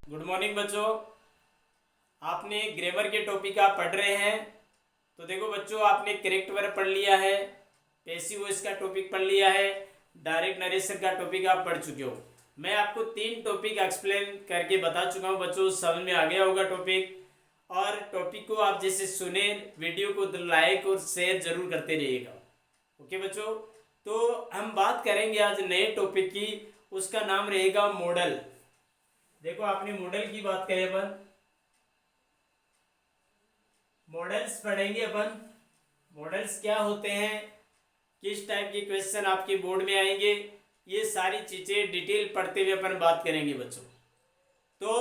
Good morning बच्चों। आपने grammar के टॉपिक आप पढ़ रहे हैं। तो देखो बच्चों, आपने करेक्ट वर्ब पढ़ लिया है, पैसिव वॉइस का टॉपिक पढ़ लिया है, डायरेक्ट नरेशन का टॉपिक आप पढ़ चुके हो। मैं आपको 3 टॉपिक एक्सप्लेन करके बता चुका हूँ बच्चों, समझ में आ गया होगा टॉपिक। और टॉपिक को आप जैसे सुने, वीडियो को लाइक और शेयर जरूर करते रहिएगा। ओके बच्चों, तो हम बात करेंगे आज नए टॉपिक की। उसका नाम रहेगा मॉडल। देखो, आपने मॉडल की बात करें, अपन मॉडल्स पढ़ेंगे। अपन मॉडल्स क्या होते हैं, किस टाइप के क्वेश्चन आपके बोर्ड में आएंगे, ये सारी चीज़ें डिटेल पढ़ते हुए अपन बात करेंगे बच्चों। तो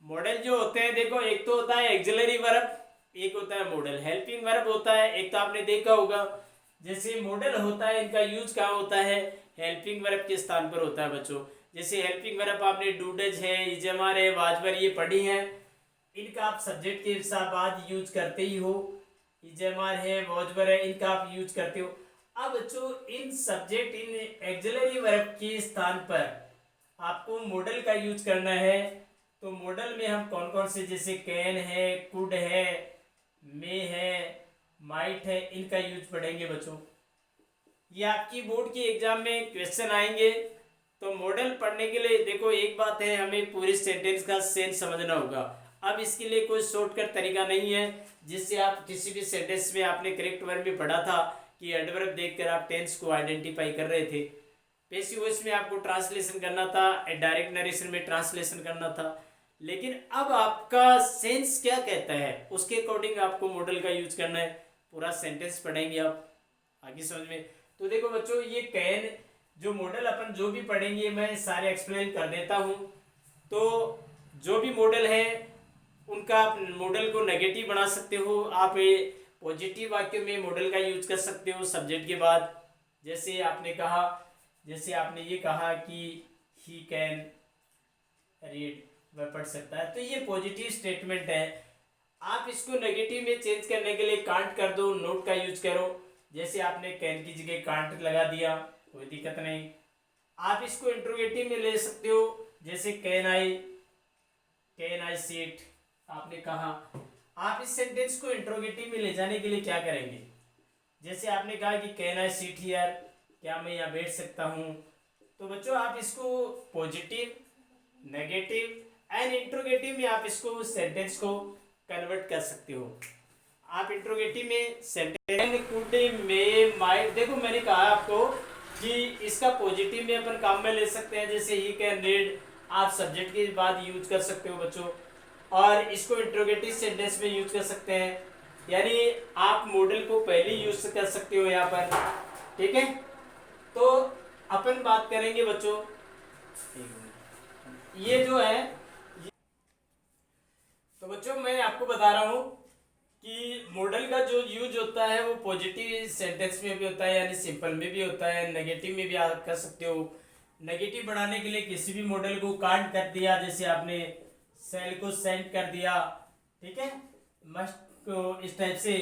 मॉडल जो होते हैं, देखो, एक तो होता है एक्सिलरी वर्ब, एक होता है मॉडल। हेल्पिंग वर्ब होता है, एक तो आपने देखा होगा। जैसे मॉडल होता है, इनका यूज कहाँ होता है, हेल्पिंग वर्ब के स्थान पर होता है बच्चों। जैसे हेल्पिंग वर्ब आपने डू डज है, इजमार है, वाजवर, ये पढ़ी हैं। इनका आप सब्जेक्ट के साथ बाद यूज करते ही हो। इजमार है, वाजवर है, इनका आप यूज करते हो। अब बच्चों, इन सब्जेक्ट, इन एक्सिलरी वर्ब के स्थान पर आपको मॉडल का यूज करना है। तो मॉडल में हम कौन कौन से, जैसे कैन है, कुड है, मे है, माइट है, इनका यूज पढ़ेंगे बच्चों। ये आपकी बोर्ड की एग्जाम में क्वेश्चन आएंगे। तो मॉडल पढ़ने के लिए देखो, एक बात है, हमें पूरे सेंटेंस का सेंस समझना होगा। अब इसके लिए कोई शॉर्टकट तरीका नहीं है जिससे आप किसी भी सेंटेंस में, आपने करेक्ट वर्ब में पढ़ा था कि एडवर्ब देखकर आप टेंस को आइडेंटिफाई कर रहे थे। पैसिव वॉइस में आपको ट्रांसलेशन करना था, डायरेक्ट नरेशन में ट्रांसलेशन करना था। लेकिन अब आपका सेंस क्या कहता है, उसके अकॉर्डिंग आपको मॉडल का यूज करना है। पूरा सेंटेंस पढ़ेंगे आप, आगे समझ में। तो देखो बच्चों, ये कैन जो मॉडल अपन जो भी पढ़ेंगे, मैं सारे एक्सप्लेन कर देता हूँ। तो जो भी मॉडल है, उनका आप मॉडल को नेगेटिव बना सकते हो। आप पॉजिटिव वाक्य में मॉडल का यूज कर सकते हो सब्जेक्ट के बाद। जैसे आपने कहा, जैसे आपने ये कहा कि ही कैन रीड, वह पढ़ सकता है, तो ये पॉजिटिव स्टेटमेंट है। आप इसको नेगेटिव में चेंज करने के लिए कांट कर दो, नोट का यूज करो। जैसे आपने कैन की जगह कांट लगा दिया, कोई दिक्कत नहीं। आप इसको इंट्रोगेटिव में ले सकते हो, जैसे कैन आई सीट, आपने कहा। आप इस सेंटेंस को इंट्रोगेटिव में ले जाने के लिए क्या करेंगे, जैसे आपने कहा कि कैन आई सीट हियर, क्या मैं यहाँ बैठ सकता हूँ। तो बच्चों, आप इसको पॉजिटिव, नेगेटिव एंड इंट्रोगेटिव में आप इसको सेंटेंस को कन्वर्ट कर सकते हो। आप इंट्रोगेटिव में सेंटेंस कुड में माइट, देखो मैंने कहा आपको कि इसका पॉजिटिव में अपन काम में ले सकते हैं, जैसे ही कैन रीड, आप सब्जेक्ट के बाद यूज कर सकते हो बच्चों। और इसको इंट्रोगेटिव सेंटेंस में यूज कर सकते हैं, यानी आप मॉडल को पहले यूज कर सकते हो यहाँ पर। ठीक है, तो अपन बात करेंगे बच्चों, ये जो है, तो बच्चों मैं आपको बता रहा हूँ कि मॉडल का जो यूज होता है वो पॉजिटिव सेंटेंस में भी होता है, यानी सिंपल में भी होता है, नेगेटिव में भी आप कर सकते हो। नेगेटिव बढ़ाने के लिए किसी भी मॉडल को कांट कर दिया, जैसे आपने सेल को सेंड कर दिया, ठीक है, मस्ट को, इस टाइप से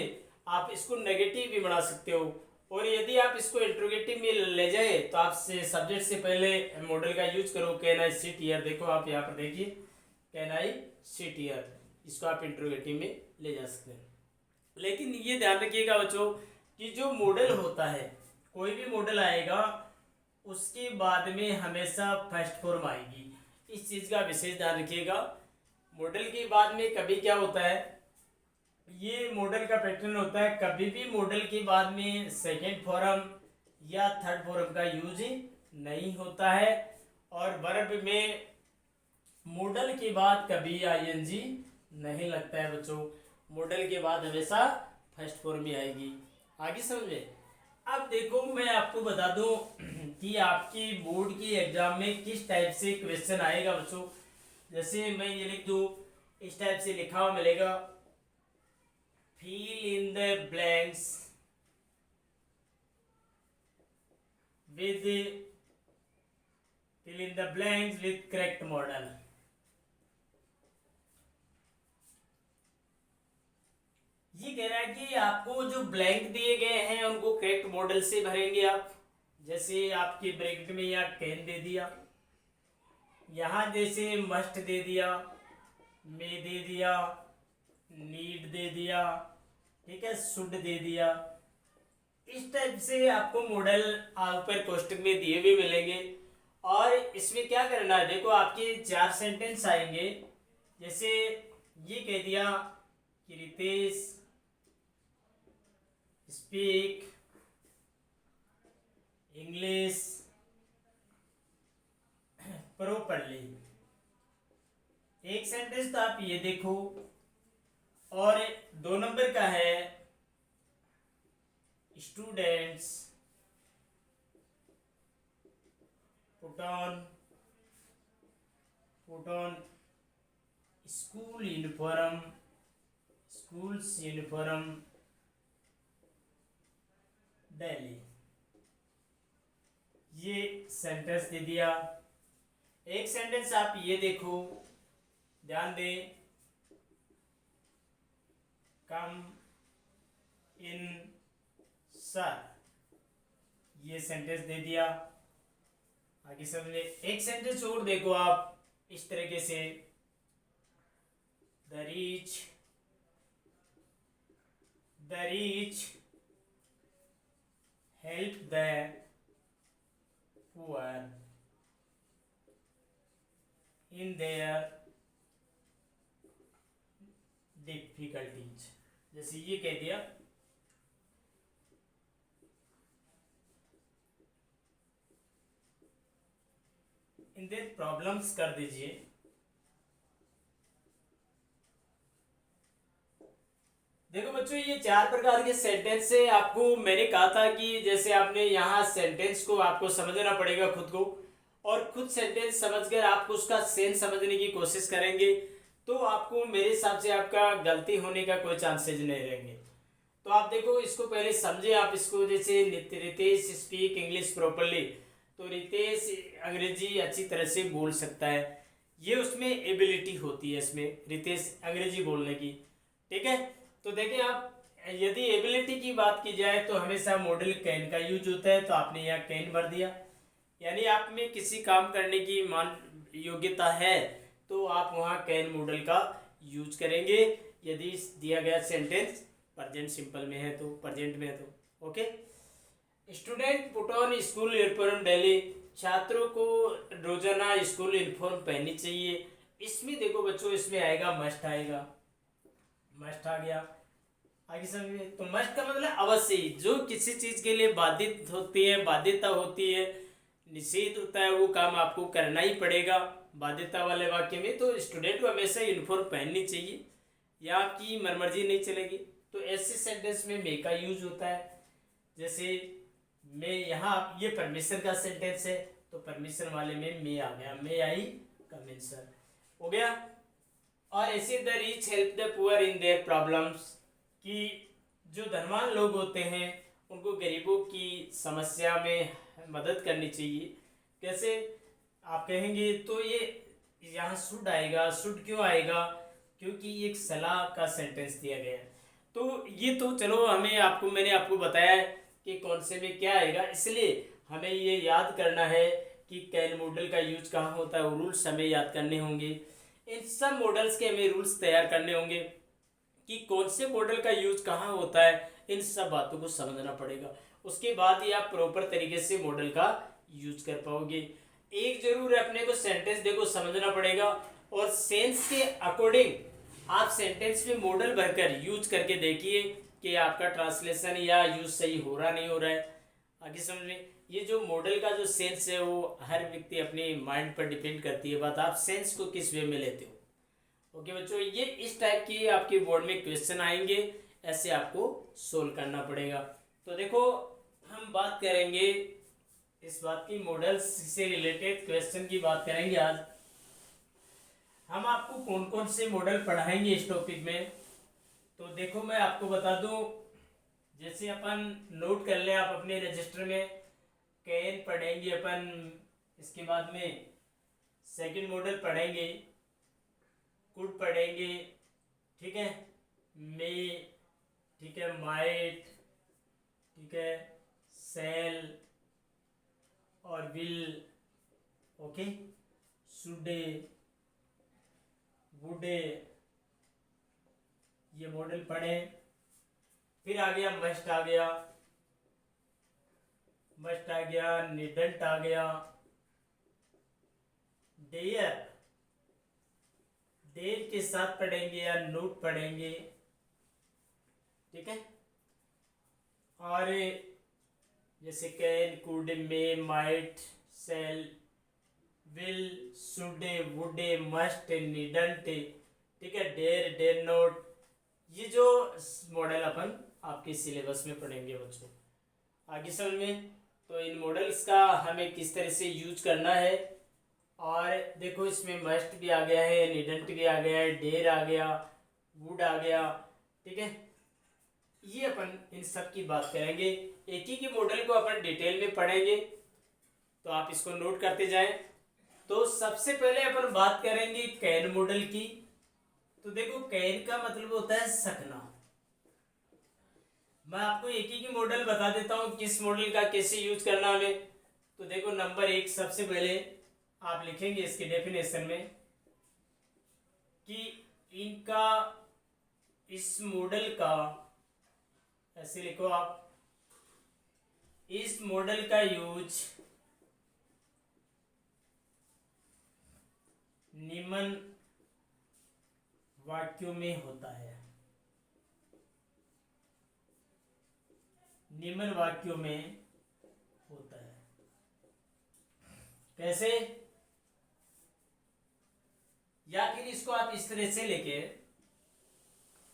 आप इसको नेगेटिव भी बना सकते हो। और यदि आप इसको इंट्रोगेटिव में ले जाए, तो आप से सब्जेक्ट से पहले मॉडल का यूज करो, कैन आई सिट हियर। देखो आप यहाँ पर देखिए, कैन आई सिट हियर, इसको आप इंट्रोगेटिव में ले जा सकते हैं। लेकिन ये ध्यान रखिएगा बच्चों कि जो मॉडल होता है, कोई भी मॉडल आएगा, उसके बाद में हमेशा फर्स्ट फॉर्म आएगी। इस चीज़ का विशेष ध्यान रखिएगा। मॉडल के बाद में कभी क्या होता है, ये मॉडल का पैटर्न होता है, कभी भी मॉडल के बाद में सेकेंड फॉर्म या थर्ड फॉर्म का यूज नहीं होता है। और वर्ब में मॉडल के बाद कभी आईएनजी नहीं लगता है बच्चों। मॉडल के बाद हमेशा फर्स्ट फॉर्म ही आएगी, आगे समझे। अब देखो, मैं आपको बता दूं कि आपकी बोर्ड की एग्जाम में किस टाइप से क्वेश्चन आएगा बच्चों। जैसे मैं ये लिख दूं, इस टाइप से लिखा हुआ मिलेगा, fill in the blanks with fill in the blanks with correct model। ये कह रहा है कि आपको जो ब्लैंक दिए गए हैं उनको करेक्ट मॉडल से भरेंगे आप। जैसे आपकी ब्रैकेट में यहाँ कैन दे दिया, यहाँ जैसे मस्ट दे दिया, मे दे दिया, नीड दे दिया, ठीक है, शुड दे दिया। इस टाइप से आपको मॉडल ऊपर कोष्टक में दिए भी मिलेंगे। और इसमें क्या करना है, देखो आपके 4 सेंटेंस आएंगे। जैसे ये कह दिया कि रितेश स्पीक इंग्लिश प्रॉपरली। एक सेंटेंस तो आप ये देखो। और 2 नंबर का है students put on school uniform, schools uniform daily. ये सेंटेंस दे दिया। एक सेंटेंस आप ये देखो, ध्यान दें, कम इन सर, ये सेंटेंस दे दिया। आगे समझे। एक सेंटेंस और देखो आप इस तरीके से, the rich help the poor in their difficulties. जैसे ये कह दिया, इन देयर प्रॉब्लम्स कर दीजिए। देखो बच्चों, ये 4 प्रकार के सेंटेंस से आपको मैंने कहा था कि जैसे आपने यहाँ सेंटेंस को आपको समझना पड़ेगा खुद को, और खुद सेंटेंस समझकर आप उसका सेंस समझने की कोशिश करेंगे तो आपको मेरे हिसाब से आपका गलती होने का कोई चांसेज नहीं रहेंगे। तो आप देखो, इसको पहले समझे आप इसको। जैसे रितेश स्पीक इंग्लिश प्रॉपरली, तो रितेश अंग्रेजी अच्छी तरह से बोल सकता है, ये उसमें एबिलिटी होती है इसमें रितेश अंग्रेजी बोलने की, ठीक है। तो देखिए आप, यदि एबिलिटी की बात की जाए तो हमेशा मॉडल कैन का यूज होता है, तो आपने यहाँ कैन भर दिया, यानी आप में किसी काम करने की मान योग्यता है तो आप वहाँ कैन मॉडल का यूज करेंगे। यदि दिया गया सेंटेंस प्रेजेंट सिंपल में है तो, प्रेजेंट में है तो, okay. Student put on school uniform daily, छात्रों को रोजाना स्कूल यूनिफॉर्म पहननी चाहिए। इसमें देखो बच्चों, इसमें आएगा मस्ट, आएगा मस्ट आ गया। आगे समझिए। तो मस्ट का मतलब अवश्य ही, जो किसी चीज के लिए बाधित होती है, बाध्यता होती है, निषेध होता है, वो काम आपको करना ही पड़ेगा। बाध्यता वाले वाक्य में तो स्टूडेंट को हमेशा यूनिफॉर्म पहननी चाहिए, या आपकी मनमर्जी नहीं चलेगी। तो ऐसे सेंटेंस में मे का यूज होता है। जैसे मैं यहाँ, ये परमिशन का सेंटेंस है तो परमिशन वाले में मे आ गया, मे आई कम इन सर, हो गया। और ऐसे the rich help the poor in their problems, कि जो धनवान लोग होते हैं उनको गरीबों की समस्या में मदद करनी चाहिए। कैसे आप कहेंगे, तो ये यहाँ शुड आएगा। शुड क्यों आएगा? क्योंकि एक सलाह का सेंटेंस दिया गया है। तो ये तो चलो, मैंने आपको बताया है कि कौन से में क्या आएगा, इसलिए हमें ये याद करना है कि कैन मॉडल का यूज कहाँ होता है, रूल्स हमें याद करने होंगे। इन सब मॉडल्स के हमें रूल्स तैयार करने होंगे कि कौन से मॉडल का यूज कहाँ होता है, इन सब बातों को समझना पड़ेगा। उसके बाद ही आप प्रॉपर तरीके से मॉडल का यूज कर पाओगे। एक जरूर अपने को सेंटेंस देखो समझना पड़ेगा, और सेंस के अकॉर्डिंग आप सेंटेंस में मॉडल भरकर यूज करके देखिए कि आपका ट्रांसलेशन या यूज सही हो रहा नहीं हो रहा है। आगे समझ में, ये जो मॉडल का जो सेंस है वो हर व्यक्ति अपने माइंड पर डिपेंड करती है बात, आप सेंस को किस वे में लेते हो। ओके बच्चों, ये इस टाइप की आपके बोर्ड में क्वेश्चन आएंगे, ऐसे आपको सोल्व करना पड़ेगा। तो देखो, हम बात करेंगे इस बात की, मॉडल्स से रिलेटेड क्वेश्चन की बात करेंगे आज। हम आपको कौन कौन से मॉडल पढ़ाएंगे इस टॉपिक में, तो देखो मैं आपको बता दूं। जैसे अपन नोट कर लें आप अपने रजिस्टर में, कैन पढ़ेंगे अपन, इसके बाद में सेकंड मॉडल पढ़ेंगे, कुड पढ़ेंगे, ठीक है, मे, ठीक है, माइट, ठीक है, सेल और विल, ओके, शुड, वुड, ये मॉडल पढ़े। फिर आ गया मस्ट, आ गया मस्ट, आ गया नीडंट, आ गया डेयर, डेयर के साथ पढ़ेंगे या नोट पढ़ेंगे, ठीक है। और जैसे can, could, may, might, shall, will, should, would, must, needn't, ठीक है, डेयर, डेयर नोट, ये जो मॉडल अपन आपके सिलेबस में पढ़ेंगे बच्चों। आगे समझ में, तो इन मॉडल्स का हमें किस तरह से यूज करना है। और देखो इसमें मस्ट भी आ गया है, नीडंट भी आ गया है, डेयर आ गया, वुड आ गया, ठीक है। ये अपन इन सब की बात करेंगे, एक ही के मॉडल को अपन डिटेल में पढ़ेंगे, तो आप इसको नोट करते जाएं। तो सबसे पहले अपन बात करेंगे कैन मॉडल की। तो देखो कैन का मतलब होता है सकना। मैं आपको एक ही की मॉडल बता देता हूँ किस मॉडल का कैसे यूज करना हमें। तो देखो नंबर 1 सबसे पहले आप लिखेंगे इसके डेफिनेशन में कि इनका, इस मॉडल का, ऐसे लिखो आप, इस मॉडल का यूज निम्न वाक्यों में होता है, निम्न वाक्यों में होता है। कैसे? या फिर इसको आप इस तरह से लेके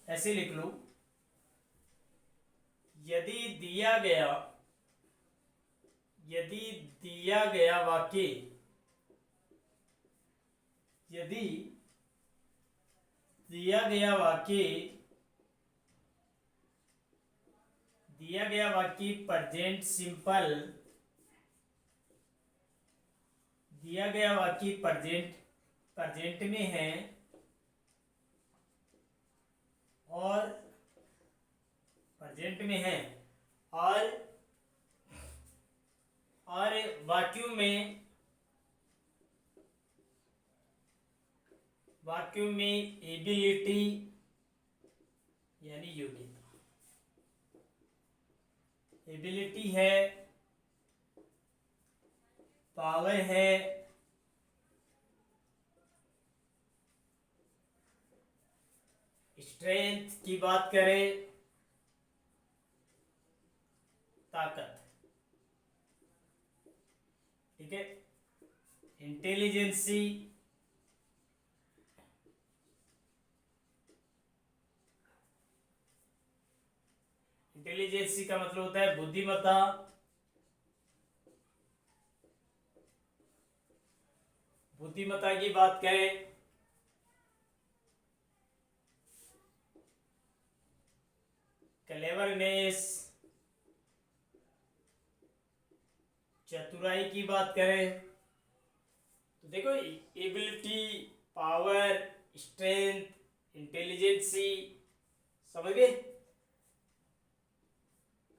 ऐसे लिख लो, यदि दिया गया, यदि दिया गया वाक्य, यदि दिया गया वाक्य, दिया गया वाक्य प्रेजेंट सिंपल, दिया गया वाक्य प्रेजेंट में है और प्रेजेंट में है और वाक्यों में, वाक्यों में एबिलिटी यानी योग्यता, एबिलिटी है, पावर है, स्ट्रेंथ की बात करें, ताकत, ठीक है, इंटेलिजेंसी, इंटेलिजेंसी का मतलब होता है बुद्धिमत्ता, बुद्धिमत्ता की बात करें, क्लेवरनेस, चतुराई की बात करें। तो देखो एबिलिटी, पावर, स्ट्रेंथ, इंटेलिजेंसी, समझ गए,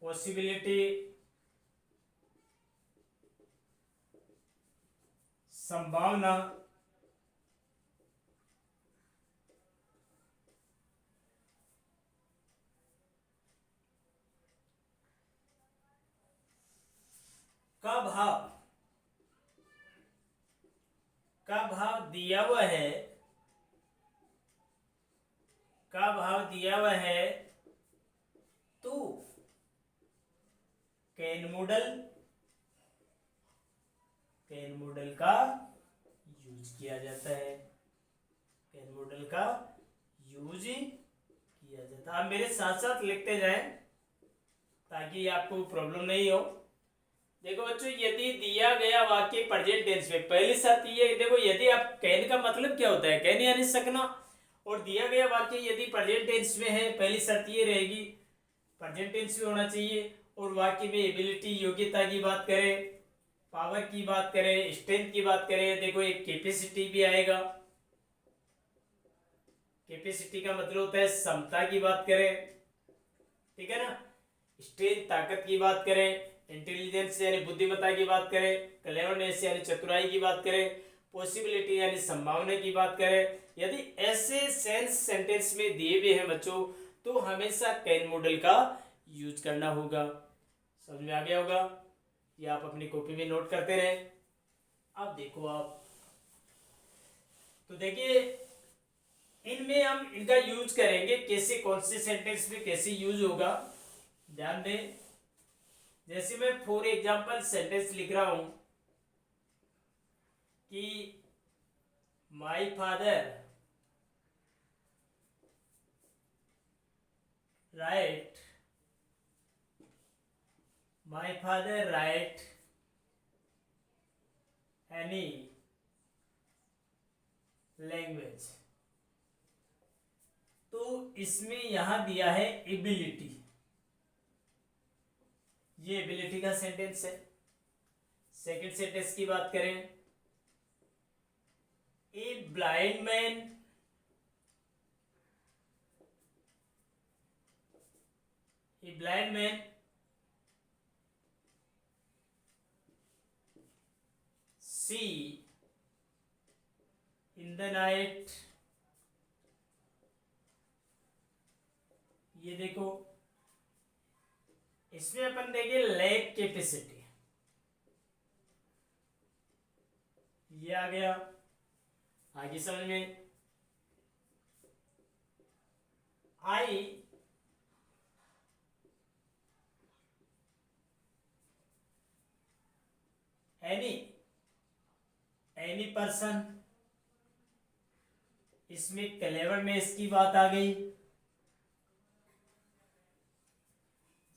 पॉसिबिलिटी, संभावना, का भाव, का भाव दिया हुआ है, का भाव दिया हुआ है, तो कैन मॉडल, कैन मॉडल का यूज किया जाता है, कैन मॉडल का यूज किया जाता है। आप मेरे साथ साथ लिखते जाएं ताकि आपको प्रॉब्लम नहीं हो। देखो बच्चों, यदि दिया गया वाक्य प्रेजेंट टेंस में, पहली शर्त ये देखो, यदि आप कैन का मतलब क्या होता है, कैन यानी सकना, और दिया गया वाक्य यदि प्रेजेंट टेंस में है, पहली शर्त ये रहेगी प्रेजेंट टेंस में होना चाहिए, और वाक्य में एबिलिटी, योग्यता की बात करें, पावर की बात करें, स्ट्रेंथ की बात करें, देखो एक कैपेसिटी भी आएगा। कैपेसिटी का मतलब होता है क्षमता की बात करें, ठीक है ना। स्ट्रेंथ ताकत की बात करें, इंटेलिजेंस यानी बुद्धिमत्ता की बात करें, क्लेवरनेस यानी चतुराई की बात करें, पॉसिबिलिटी यानी संभावना की बात करें, यदि ऐसे सेंटेंस में दिए हुए हैं बच्चों तो हमेशा कैन मॉडल का यूज करना होगा। समझ में आ गया होगा, ये आप अपनी कॉपी में नोट करते रहे। अब देखो आप, तो देखिए इनमें हम इनका यूज करेंगे कैसे, कौन से सेंटेंस में कैसे यूज होगा, ध्यान दें। जैसे मैं फॉर एग्जाम्पल सेंटेंस लिख रहा हूं कि my father right, my father right any language, तो इसमें यहां दिया है एबिलिटी, ये एबिलिटी का सेंटेंस है। सेकंड सेंटेंस की बात करें, a blind man see in the night, ये देखो इसमें अपन देंगे लैक कैपेसिटी, ये आ गया आगे समझ में। आई एनी पर्सन, इसमें क्लेवर में इसकी बात आ गई,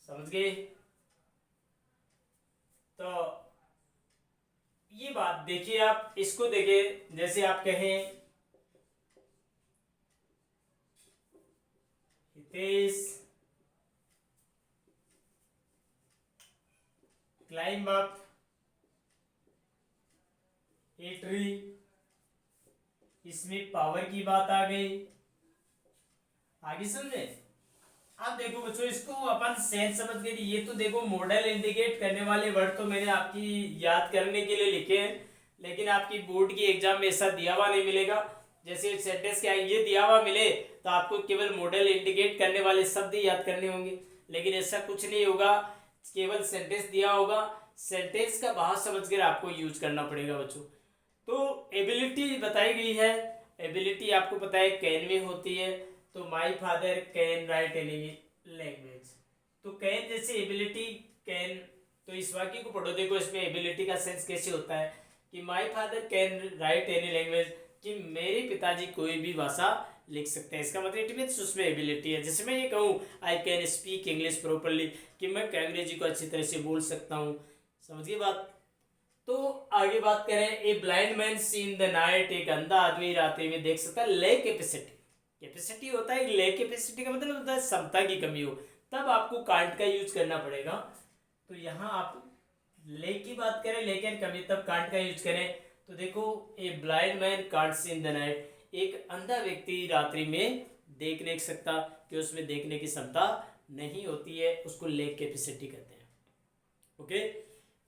समझ गए। तो ये बात देखिए, आप इसको देखिए, जैसे आप कहें Hitesh climb up a tree, इसमें पावर की बात आ गई, आगे समझे। अब देखो बच्चों, इसको अपन सेंस समझ गए। ये तो देखो मॉडल इंडिकेट करने वाले वर्ड तो मैंने आपकी याद करने के लिए लिखे हैं, लेकिन आपकी बोर्ड की एग्जाम में ऐसा दिया हुआ नहीं मिलेगा। जैसे सेंटेंस क्या ये दिया हुआ मिले तो आपको केवल मॉडल इंडिकेट करने वाले शब्द याद करने होंगे, लेकिन ऐसा कुछ नहीं होगा। केवल सेंटेंस दिया होगा, सेंटेंस का भाव समझकर आपको यूज करना पड़ेगा बच्चों। तो एबिलिटी बताई गई है, एबिलिटी आपको पता है कैन में होती है, तो my father can write any language, तो कैन जैसे एबिलिटी कैन, तो इस वाक्य को पढ़ो, देखो इसमें एबिलिटी का सेंस कैसे होता है कि my father can write any language, कि मेरे पिताजी कोई भी भाषा लिख सकते हैं। इसका मतलब इट मीन्स उसमें एबिलिटी है। जैसे मैं ये कहूँ I can speak English properly, कि मैं अंग्रेजी को अच्छी तरह से बोल सकता हूँ, समझिए बात। तो आगे बात करें, a blind man see in the night, एक अंधा आदमी रात में देख सकता है। ले कैपेसिटी, कैपेसिटी होता है, ले कैपेसिटी का मतलब होता है क्षमता की कमी हो, तब आपको कांट का यूज करना पड़ेगा। तो यहाँ आप ले की बात करें, लेकिन कभी तब कांट का यूज करें, तो देखो ए blind man can't see in the night, एक अंधा व्यक्ति रात्रि में देख नहीं सकता, कि उसमें देखने की क्षमता नहीं होती है, उसको लेक कैपेसिटी कहते हैं। ओके,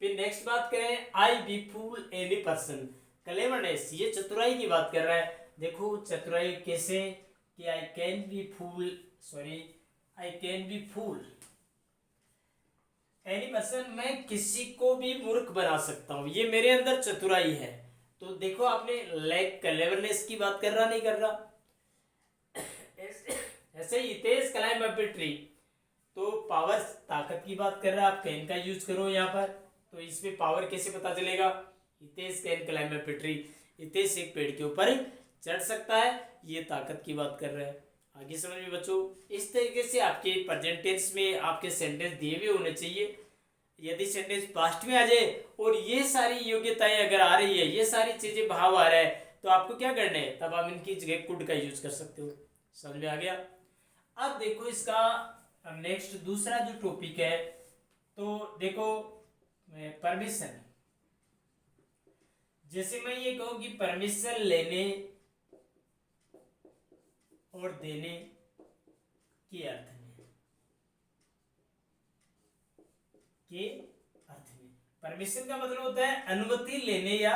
फिर नेक्स्ट बात करें, आई B fool any person, cleverness, ये चतुराई की बात कर रहा है। देखो चतुराई कैसे, कि I can be fool any person, मैं किसी को भी मूर्ख बना सकता हूं, ये मेरे अंदर चतुराई है। तो देखो आपने लाइक क्लेवरनेस की बात कर रहा नहीं कर रहा। ऐसे ही तेज क्लाइंब अप ए ट्री, तो पावर ताकत की बात कर रहा है, आप कैन का यूज करो यहाँ पर, तो इसमें पावर कैसे पता चलेगा, Hitesh can climb up a tree, Hitesh एक पेड़ के ऊपर चढ़ सकता है, ये ताकत की बात कर रहा है। आगे समझ में बच्चों, इस तरीके से आपके प्रेजेंट टेंस में आपके सेंटेंस दिए हुए होने चाहिए। यदि सेंटेंस पास्ट में आ जाए और ये सारी योग्यताएं अगर आ रही है, ये सारी चीजें भाव आ रहा है, तो आपको क्या करना है, तब आप इनकी जगह कुड का यूज कर सकते हो। समझ में आ गया। अब देखो इसका नेक्स्ट दूसरा जो टॉपिक है, तो देखो परमिशन, जैसे मैं ये कहूं कि परमिशन लेने और देने के अर्थ में परमिशन का मतलब होता है अनुमति लेने या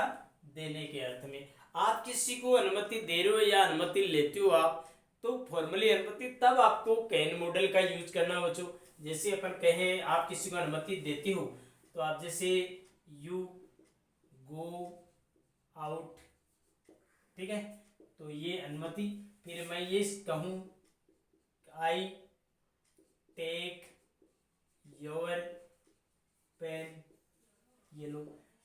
देने के अर्थ में। आप किसी को अनुमति दे रहे हो या अनुमति लेते हो आप, तो फॉर्मली अनुमति तब आपको कैन मॉडल का यूज करना बच्चों। जैसे अपन कहें आप किसी को अनुमति देते हो, तो आप जैसे यू गो आउट, ठीक है, तो ये अनुमति। फिर मैं ये कहूँ आई टेक योर पेन, ये लो,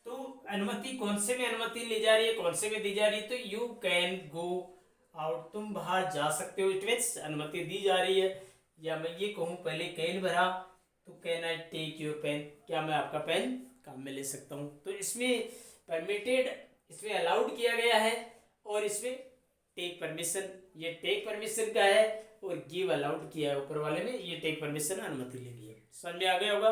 तो अनुमति कौन से में अनुमति ली जा रही है, कौन से में दी जा रही है, तो यू कैन गो आउट, तुम बाहर जा सकते हो, इट मीन्स अनुमति दी जा रही है। या मैं ये कहूँ पहले कैन भरा, तो can I take your pen, क्या मैं आपका पेन काम में ले सकता हूँ। तो इसमें परमिटेड, इसमें अलाउड किया गया है, और इसमें टेक परमिशन, ये टेक परमिशन का है, और गिव अलाउड किया है ऊपर वाले में, ये टेक परमिशन अनुमति लेनी है। समझ में आ गया होगा।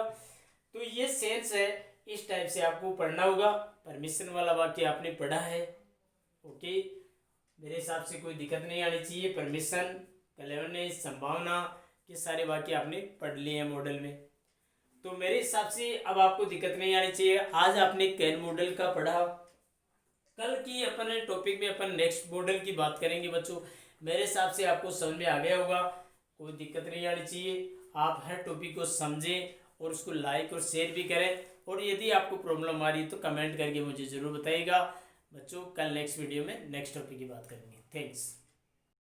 तो ये सेंस है, इस टाइप से आपको पढ़ना होगा। परमिशन वाला वाक्य आपने पढ़ा है, ओके, मेरे हिसाब से कोई दिक्कत नहीं आनी चाहिए। परमिशन, क्लेवरनेस, संभावना, ये सारे वाक्य आपने पढ़ लिए हैं मॉडल में, तो मेरे हिसाब से अब आपको दिक्कत नहीं आनी चाहिए। आज आपने कैन मॉडल का पढ़ा, कल की अपन टॉपिक में अपन नेक्स्ट मॉडल की बात करेंगे बच्चों। मेरे हिसाब से आपको समझ में आ गया होगा, कोई दिक्कत नहीं आनी चाहिए। आप हर टॉपिक को समझें और उसको लाइक और शेयर भी करें, और यदि आपको प्रॉब्लम आ रही है तो कमेंट करके मुझे ज़रूर बताइएगा बच्चों। कल नेक्स्ट वीडियो में नेक्स्ट टॉपिक की बात करेंगे। थैंक्स।